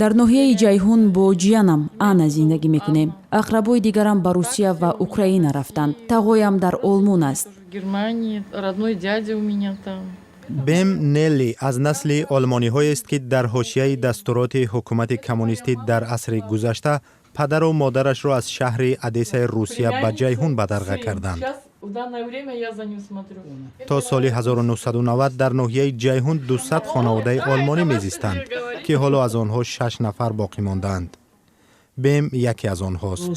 дар ноҳияи ҷайҳун бо ҷиянам Анна зиндагӣ мекунем. ақрабои дигарам ба Русия ва Украина рафтанд. Тағоям дар Олмон аст. بم نلی از نسل آلمانی هایی است که در حاشیه دستورات حکومت کمونیستی در عصر گذشته پدر و مادرش را از شهر ادیسه روسیه به جیهون بدرقه کردند. تا سال 1990 در ناحیه جیهون 200 خانواده آلمانی میزیستند که حالا از آنها 6 نفر باقی ماندند. بم یکی از آنهاست.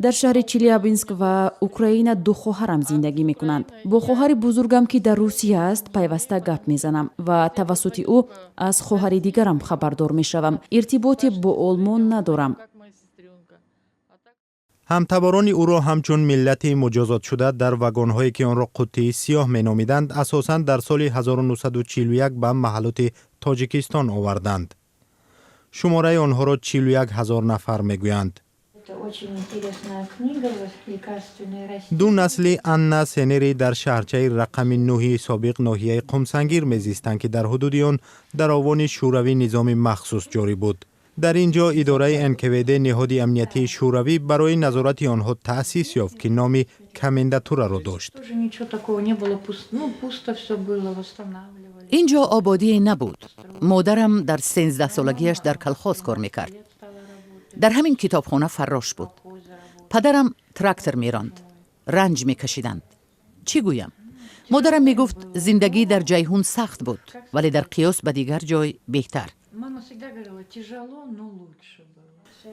дар шаҳри Челябинск ва Украина ду хоҳарам зиндагӣ мекунанд. бо хоҳари бузургам ки дар Русия аст пайваста гап мезанам ва тавассути ӯ аз хоҳари дигарам хабардор мешавам. иртиботе бо Олмон надорам. همتباران او را همچون ملت مجازات شده در واگن‌هایی که آن را قطعی سیاه می‌نامیدند اساساً در سال 1941 به محلات تاجیکستان آوردند. شماره آنها را 41,000 نفر میگویند. دو نسل آنا سنری در شهرچه رقم 9 سابق ناحیه قمسنگیر میزیستند که در حدود آن در آوان شوروی نظام مخصوص جاری بود. در اینجا اداره NKVD نهاد امنیتی شوروی برای نظارت آنها تأسیس یافت که نام کمنداتورا را داشت. اینجا آبادی نبود. مادرم در 13 سالگیش در کلخاز کار میکرد. در همین کتابخانه فراش بود. پدرم تراکتور میراند. رنج میکشیدند. چی گویم؟ مادرم میگفت زندگی در جیهون سخت بود ولی در قیاس به دیگر جای بهتر.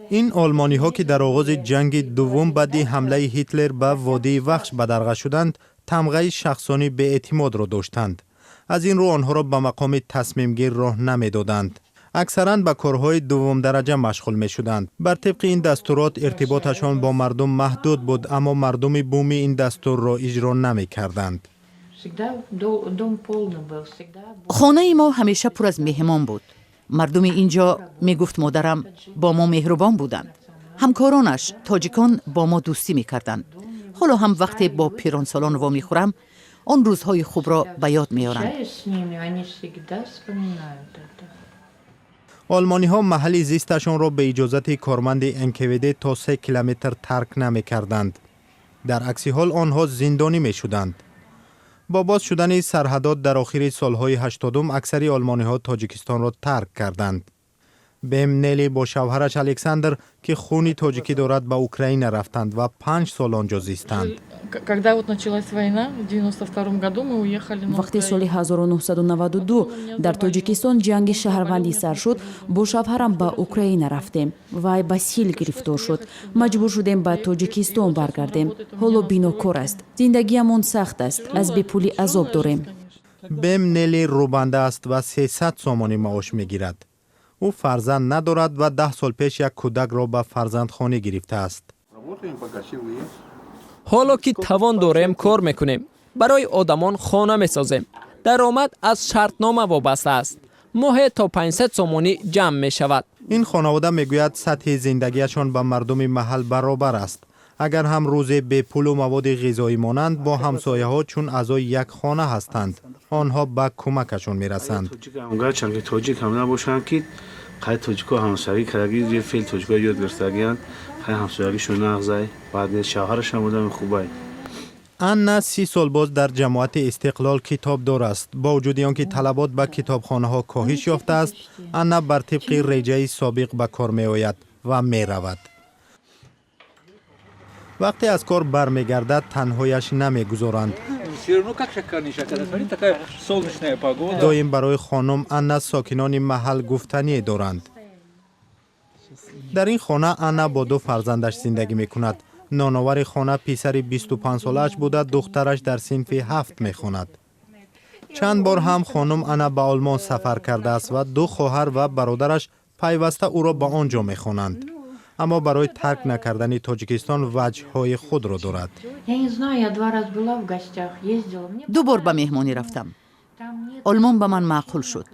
این آلمانی ها که در آغاز جنگ دوم بعد حمله هیتلر به وادی وحش بدرقه شدند تمغه شخصانی به اعتماد را داشتند. از این رو آنها را به مقام تصمیم گیر راه نمیدادند. اکثراً به کارهای دوم درجه مشغول می شدند. بر طبق این دستورات ارتباطشان با مردم محدود بود اما مردم بومی این دستور را اجرا نمی کردند. خانه ما همیشه پر از مهمان بود. مردم اینجا میگفت مادرم با ما مهربان بودند. همکارانش تاجیکان با ما دوستی میکردند. حالا هم وقتی با پیرانسالان وا میخورم آن روزهای خوب را به یاد میارند. آلمانی ها محل زیستشان را به اجازت کارمند NKVD تا 3 کیلومتر ترک نمی کردند. در عکس حال آنها زندانی می شدند. با باز شدن سرحدات در آخر سالهای 80 اکثر آلمانی ها تاجیکستان را ترک کردند. بم نلی با شوهرش الکساندر که خونی تاجیکی دارد به اوکراین رفتند و 5 سال آنجا زیستند. вақти соли 1992 дар тоҷикистон ҷанги шаҳрвандӣ сар шуд бо шавҳарам ба Украина рафтем. вай ба сил гирифтор шуд. маҷбур шудем ба тоҷикистон баргардем. ҳоло бинокор аст. зиндагиамон сахт аст. аз бепулӣ азоб дорем. بم نلی روبنده است و 300 سامانی معاش میگیرد. او فرزند ندارد و 10 سال پیش یک کودک را به فرزندخانه گرفته است. حالا که توان داریم کار میکنیم. برای آدمان خانه میسازیم. درآمد از شرطنامه وابسته است. ماهی تا 500 سامانی جمع می شود. این خانواده میگوید سطح زندگیشان با مردم محل برابر است. اگر هم روزی به پول و مواد غذایی مانند با همسایه ها چون اعضای یک خانه هستند آنها به کمکشون میرسند. گرچه توجیک هم نباشند که خیلی توجیکا همسایگی کردگی یه فیل توجیکا یاد گرفتگیان خیلی همسایگیشون نغزای بعد شوهرش هم بودم خوبه. آنا 30 سال باز در جماعت استقلال کتابدار است. با وجود آنکه طلبات به کتابخانه ها کاهش یافته است آنا بر طبق رجای سابق به کار می آید و می رود. وقتی از کار برمیگردد تنهایش نمیگذارند. دایم برای خانم آنا ساکنان محل گفتنی دارند. در این خانه آنا با 2 فرزندش زندگی میکند. نانآور خانه پسر 25 سالش بوده، دخترش در صنف 7 میخواند. چند بار هم خانم آنا به آلمان سفر کرده است و 2 خواهر و برادرش پیوسته او را به آنجا میخوانند. اما برای ترک نکردن تاجیکستان وجه‌های خود را دارد. 2 بار به مهمانی رفتم. آلمان به من معقول شد.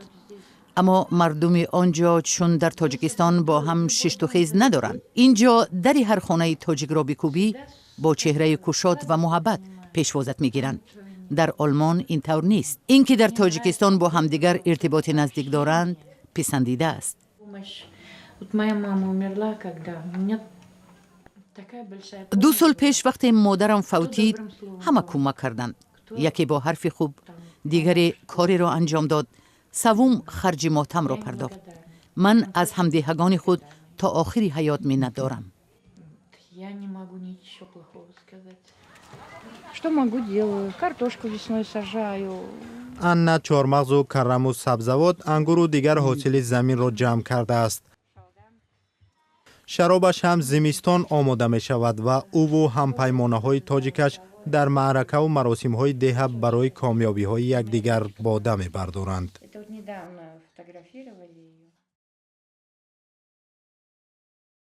اما مردم آنجا چون در تاجیکستان با هم ششت و خیز ندارند. اینجا در هر خانه تاجیک را بکوبی با چهره کشاد و محبت پیشوازت میگیرند. در آلمان این طور نیست. اینکه در تاجیکستان با همدیگر ارتباط نزدیک دارند پسندیده است. Вот моя мама умерла, когда у меня такая большая 2 سال پیش وقتی مادرم فوتید همه کمک کردند. یکی با حرف خوب، دیگری کاری را انجام داد، سوم خرج ماتم را پرداخت. من از همدیهگان خود تا آخری حیات منت دارم. Я не могу ничего плохого сказать. Что могу, делаю. Картошку весной сажаю. анна чормағзу карраму сабзавот ангуру дигар ҳосили заминро ҷамъ кардааст. шаробаш ҳам зимистон омода мешавад ва ӯву ҳампаймонаҳои тоҷикаш дар маъракаву маросимҳои деҳа барои комёбиҳои якдигар бода мебардоранд. Это вот недавно фотографировали.